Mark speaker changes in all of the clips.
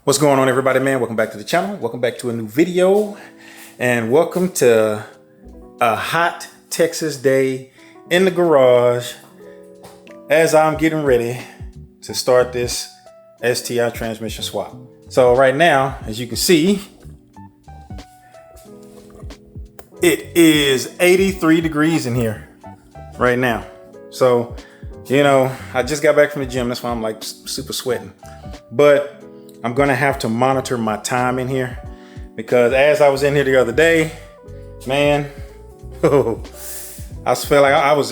Speaker 1: What's going on, everybody, man? Welcome back to the channel. Welcome back to a new video, and welcome to a hot Texas day in the garage as I'm getting ready to start this STI transmission swap. So right now, as you can see, it is 83 degrees in here right now. So, you know, I just got back from the gym. That's why I'm like super sweating. But I'm gonna have to monitor my time in here because as I was in here the other day, man, I felt like I was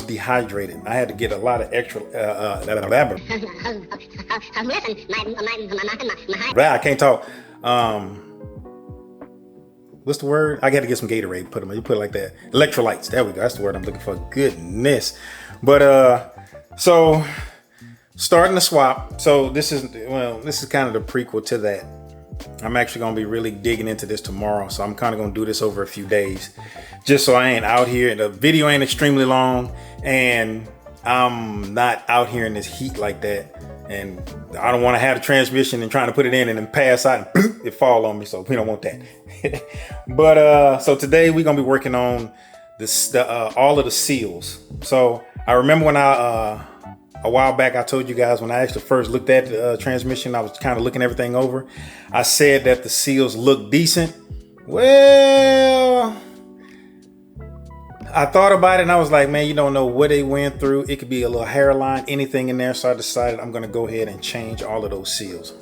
Speaker 1: dehydrated. I had to get a lot of extra. I can't talk. What's the word? I got to get some Gatorade. You put it like that. Electrolytes. There we go. That's the word I'm looking for. Goodness. But so starting the swap. So this is kind of the prequel to that. I'm actually going to be really digging into this tomorrow. So I'm kind of going to do this over a few days just so I ain't out here and the video ain't extremely long and I'm not out here in this heat like that. And I don't want to have the transmission and trying to put it in and then pass out and it fall on me. So we don't want that. But so today we're going to be working on this, all of the seals. So I remember when a while back, I told you guys when I actually first looked at the transmission, I was kind of looking everything over. I said that the seals look decent. Well, I thought about it and I was like, man, you don't know what they went through. It could be a little hairline, anything in there. So I decided I'm going to go ahead and change all of those seals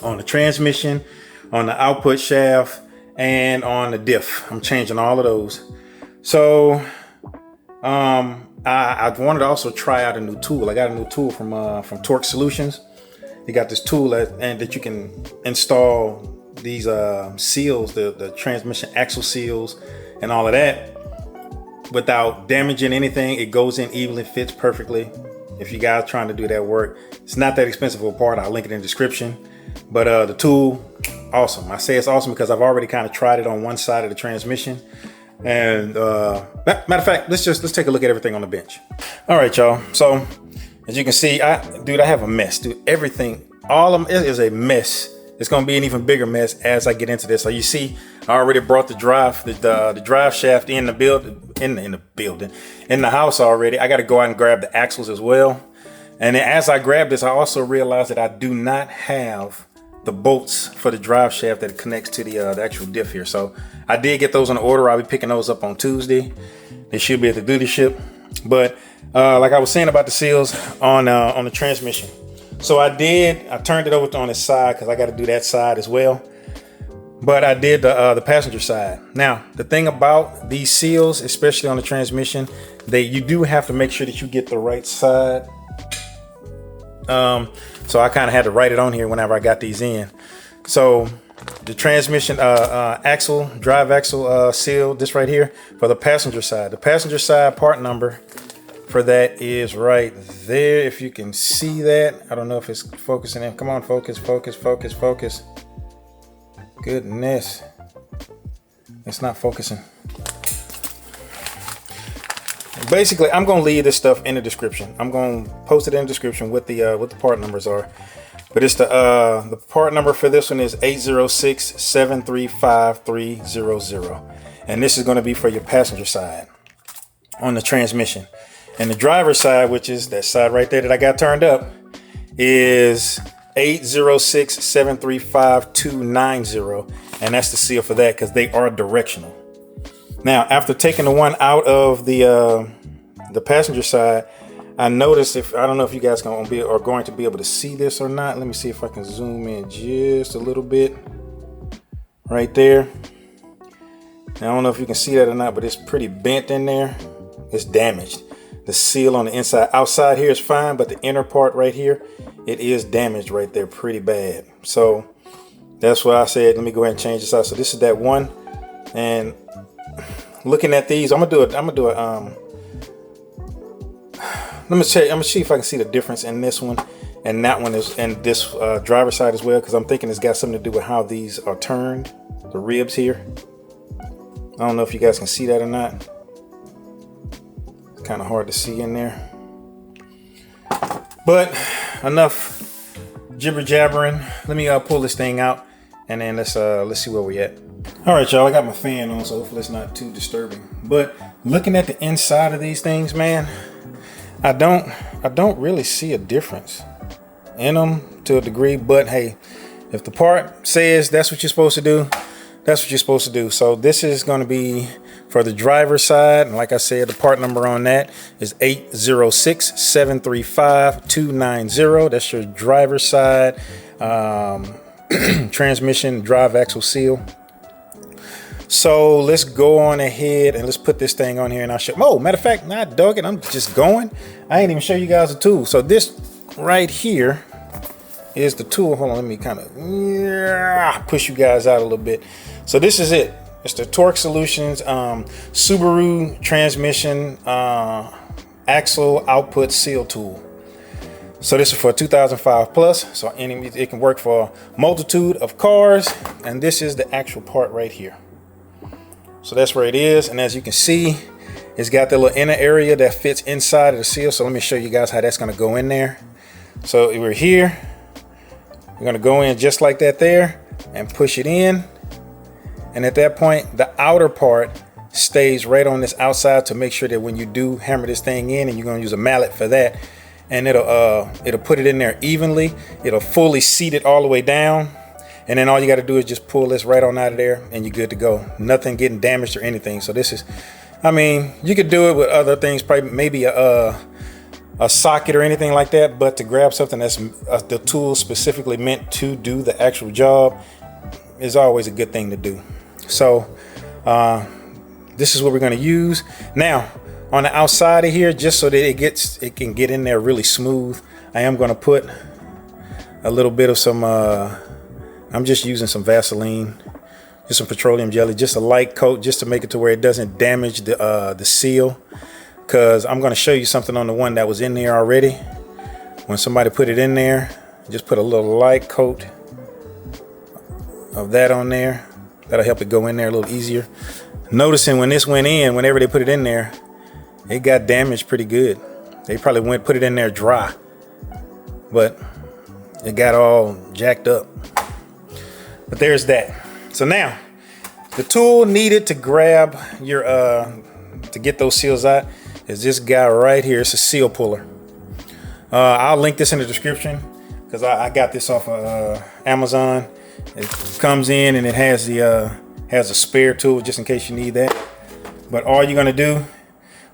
Speaker 1: on the transmission, on the output shaft, and on the diff. I'm changing all of those. So, I wanted to also try out a new tool. I got a new tool from Torque Solutions. They got this tool that you can install these seals, the transmission axle seals and all of that without damaging anything. It goes in evenly, fits perfectly. If you guys trying to do that work, it's not that expensive of a part. I'll link it in the description. But the tool, awesome. I say it's awesome because I've already kind of tried it on one side of the transmission. And matter of fact, let's take a look at everything on the bench. All right, y'all. So as you can see, I have a mess. Dude, everything, all of them is a mess. It's gonna be an even bigger mess as I get into this. So you see, I already brought the drive shaft in the house already. I got to go out and grab the axles as well. And then as I grab this, I also realized that I do not have the bolts for the drive shaft that connects to the actual diff here. So I did get those on order. I'll be picking those up on Tuesday. They should be at the dealership. But like I was saying about the seals on the transmission. So I turned it over on the side because I got to do that side as well. But I did the passenger side. Now, the thing about these seals, especially on the transmission, you do have to make sure that you get the right side. So I kind of had to write it on here whenever I got these in. So the transmission drive axle seal, this right here for the passenger side. The passenger side part number for that is right there. If you can see that, I don't know if it's focusing in. Come on, focus. Goodness, it's not focusing. Basically, I'm gonna leave this stuff in the description. I'm gonna post it in the description what the part numbers are. But it's the part number for this one is 806735300, and this is gonna be for your passenger side on the transmission. And the driver's side, which is that side right there that I got turned up, is 806735290, and that's the seal for that because they are directional. Now, after taking the one out of the passenger side, I noticed I don't know if you guys are going to be able to see this or not. Let me see if I can zoom in just a little bit right there. Now, I don't know if you can see that or not, but it's pretty bent in there. It's damaged. The seal on the inside, outside here is fine, but the inner part right here, it is damaged right there pretty bad. So that's why I said, let me go ahead and change this out. So this is that one. And looking at these, I'm gonna do a let me see if I can see the difference in this one and that one is, and this driver's side as well, because I'm thinking it's got something to do with how these are turned, the ribs here. I don't know if you guys can see that or not. It's kind of hard to see in there. But enough jibber jabbering. Let me pull this thing out, and then let's see where we at. All right, y'all, I got my fan on, so hopefully it's not too disturbing. But looking at the inside of these things, man, I don't really see a difference in them to a degree, but hey, if the part says that's what you're supposed to do, that's what you're supposed to do. So this is going to be for the driver's side. And like I said, the part number on that is 806-735-290. That's your driver's side transmission drive axle seal. So let's go on ahead and let's put this thing on here, and I'll show. Oh, matter of fact, not dog it. I'm just going. I ain't even show you guys the tool. So this right here is the tool. Hold on, let me kind of push you guys out a little bit. So this is it. It's the Torque Solutions Subaru transmission axle output seal tool. So this is for 2005 plus. So it can work for a multitude of cars, and this is the actual part right here. So that's where it is, and as you can see, it's got the little inner area that fits inside of the seal. So let me show you guys how that's going to go in there. So we're here. We're going to go in just like that there and push it in. And at that point, the outer part stays right on this outside to make sure that when you do hammer this thing in, and you're going to use a mallet for that, and it'll put it in there evenly. It'll fully seat it all the way down. And then all you got to do is just pull this right on out of there, and you're good to go. Nothing getting damaged or anything. So this is, I mean, you could do it with other things, probably maybe a socket or anything like that, but to grab something that's the tool specifically meant to do the actual job is always a good thing to do. So this is what we're going to use. Now on the outside of here, just so that it can get in there really smooth, I am going to put a little bit of some I'm just using some Vaseline, just some petroleum jelly, just a light coat, just to make it to where it doesn't damage the seal. Because I'm going to show you something on the one that was in there already. When somebody put it in there, just put a little light coat of that on there. That'll help it go in there a little easier. Noticing when this went in, whenever they put it in there, it got damaged pretty good. They probably put it in there dry, but it got all jacked up. But there's that. So now the tool needed to grab your to get those seals out is this guy right here. It's a seal puller. I'll link this in the description because I got this off of Amazon. It comes in and it has a spare tool just in case you need that. But all you're gonna do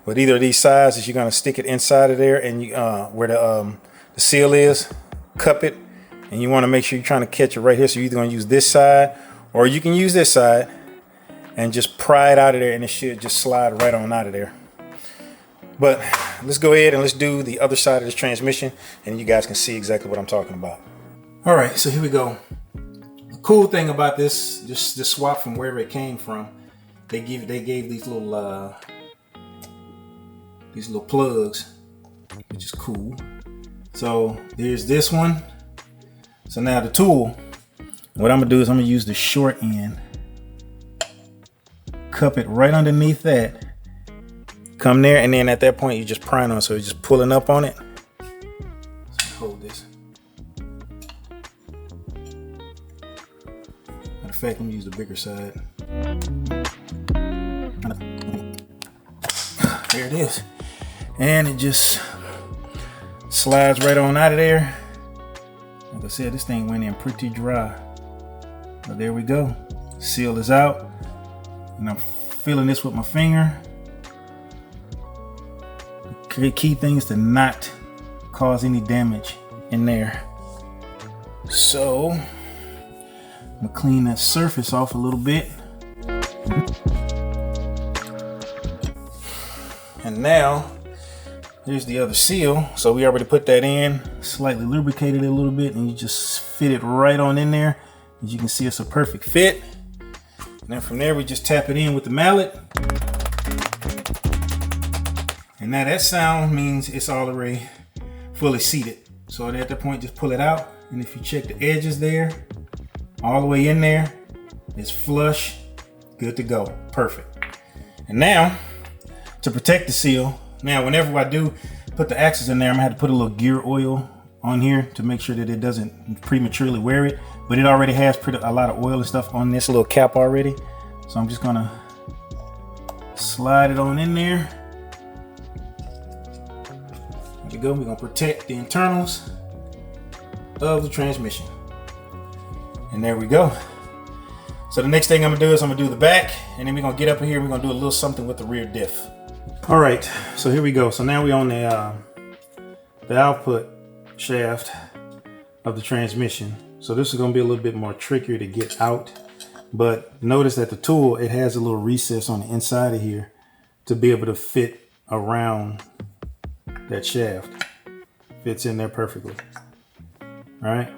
Speaker 1: with either of these sides is you're gonna stick it inside of there, and you where the seal is, cup it, and you want to make sure you're trying to catch it right here. So you're either gonna use this side or you can use this side and just pry it out of there, and it should just slide right on out of there. But let's go ahead and let's do the other side of this transmission, and you guys can see exactly what I'm talking about. All right, so here we go. The cool thing about this swap from wherever it came from, they gave these little plugs, which is cool. So there's this one. So now the tool, what I'm gonna do is I'm gonna use the short end, cup it right underneath that, come there, and then at that point you just prime on, so you're just pulling up on it. So hold this. Matter of fact, let me use the bigger side. There it is. And it just slides right on out of there. Like I said, this thing went in pretty dry. But there we go. Seal is out. And I'm feeling this with my finger. The key thing is to not cause any damage in there. So I'm gonna clean that surface off a little bit. And now here's the other seal. So we already put that in, slightly lubricated it a little bit, and you just fit it right on in there. As you can see, it's a perfect fit. And then from there, we just tap it in with the mallet. And now that sound means it's already fully seated. So at that point, just pull it out. And if you check the edges there, all the way in there, it's flush, good to go, perfect. And now, to protect the seal, now whenever I do put the axles in there, I'm gonna have to put a little gear oil on here to make sure that it doesn't prematurely wear it, but it already has a lot of oil and stuff on this little cap already. So I'm just gonna slide it on in there. There we go. We're gonna protect the internals of the transmission. And there we go. So the next thing I'm gonna do is I'm gonna do the back, and then we're gonna get up here and we're gonna do a little something with the rear diff. All right, so here we go. So now we're on the output shaft of the transmission. So this is gonna be a little bit more trickier to get out, but notice that the tool, it has a little recess on the inside of here to be able to fit around that shaft. Fits in there perfectly. All right,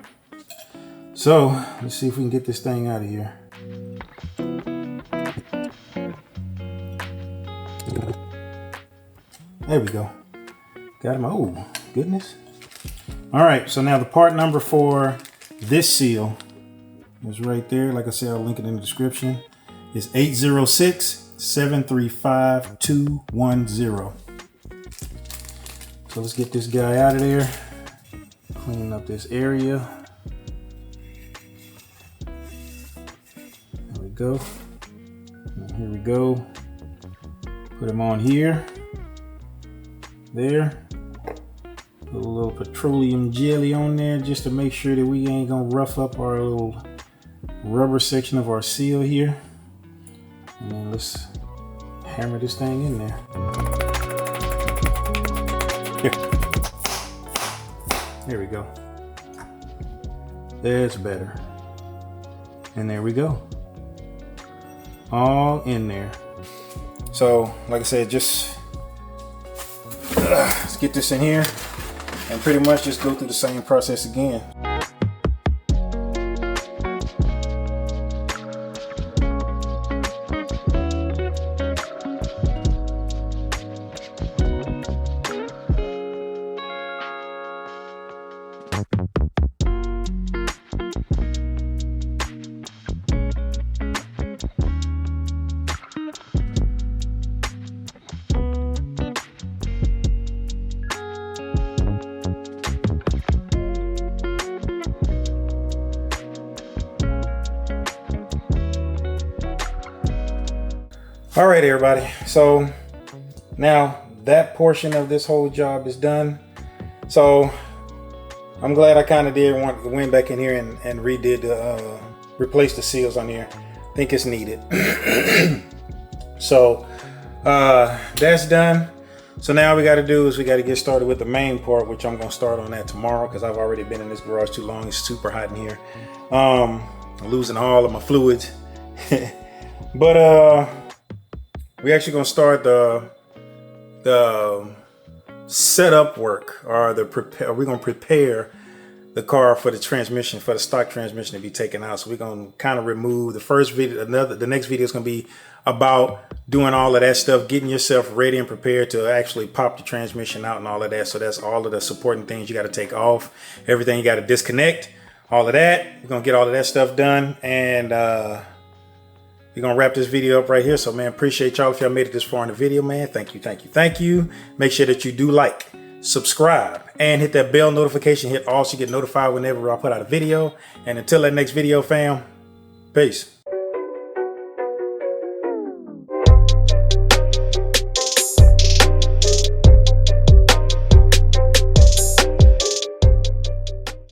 Speaker 1: so let's see if we can get this thing out of here. There we go. Got him. Oh, goodness. All right, so now the part number for this seal is right there. Like I said, I'll link it in the description. It's 806-735-210. So let's get this guy out of there. Clean up this area. There we go. And here we go. Put him on here. There. Put a little petroleum jelly on there just to make sure that we ain't gonna rough up our little rubber section of our seal here. And then let's hammer this thing in there. There we go. That's better. And there we go. All in there. So, like I said, just let's get this in here and pretty much just go through the same process again. All right, everybody. So now that portion of this whole job is done. So I'm glad I kind of went back in here and redid the replace the seals on here. I think it's needed. So that's done. So now we got to do is we got to get started with the main part, which I'm gonna start on that tomorrow because I've already been in this garage too long. It's super hot in here. I'm losing all of my fluids. But we actually gonna start the setup work, or we're gonna prepare the car for the transmission, for the stock transmission to be taken out. So we're gonna kind of remove the first video. The next video is gonna be about doing all of that stuff, getting yourself ready and prepared to actually pop the transmission out and all of that. So that's all of the supporting things you got to take off, everything you got to disconnect, all of that. We're gonna get all of that stuff done, and we're gonna wrap this video up right here. So man, appreciate y'all if y'all made it this far in the video, man. Thank you, thank you, thank you. Make sure that you do like, subscribe, and hit that bell notification. Hit all so you get notified whenever I put out a video. And until that next video, fam, peace.